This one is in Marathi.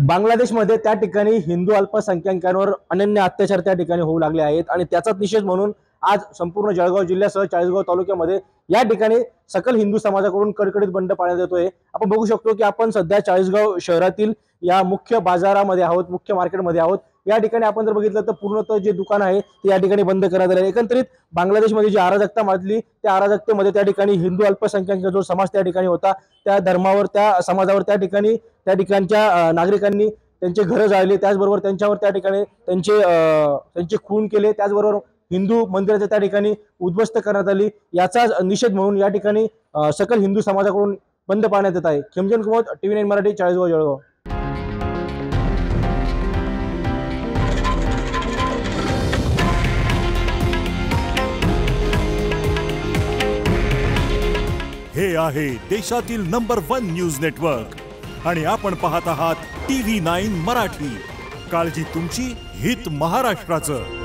बांगलादेशमध्ये त्या ठिकाणी हिंदू अल्पसंख्याकांवर अनन्य अत्याचार त्या ठिकाणी होऊ लागले आहेत आणि त्याचाच निषेध म्हणून आज संपूर्ण जळगाव जिल्ह्यासह चाळीसगाव तालुक्यामध्ये या ठिकाणी सकल हिंदू समाजाकडून कडकडीत बंद पाळण्यात येतोय। आपण बघू शकतो की आपण सध्या चाळीसगाव शहरातील या मुख्य बाजारामध्ये आहोत, मुख्य मार्केटमध्ये आहोत। या ठिकाणी आपण जर बघितलं तर पूर्णतः जे दुकान आहे ते या ठिकाणी बंद करण्यात आले। एकंदरीत बांगलादेशमध्ये जी अराजकता माजली त्या अराजकतेमध्ये त्या ठिकाणी हिंदू अल्पसंख्याकांचा जो समाज त्या ठिकाणी होता त्या धर्मावर त्या समाजावर त्या ठिकाणच्या नागरिकांनी त्यांचे घर जाळले, त्याचबरोबर त्यांच्यावर त्या ठिकाणी त्यांचे खून केले, त्याचबरोबर हिंदू मंदिराच्या त्या ठिकाणी उद्ध्वस्त करण्यात आली। याचा निषेध म्हणून या ठिकाणी सकल हिंदू समाजाकडून बंद पाळण्यात येत आहे। खिमजन कुमत, TV9 मराठी, चाळीसगाव जळगाव। हे आहे देशातील नंबर 1 न्यूज नेटवर्क आणि आपण पाहत आहात TV9 मराठी। काळजी तुमची, हित महाराष्ट्राचं।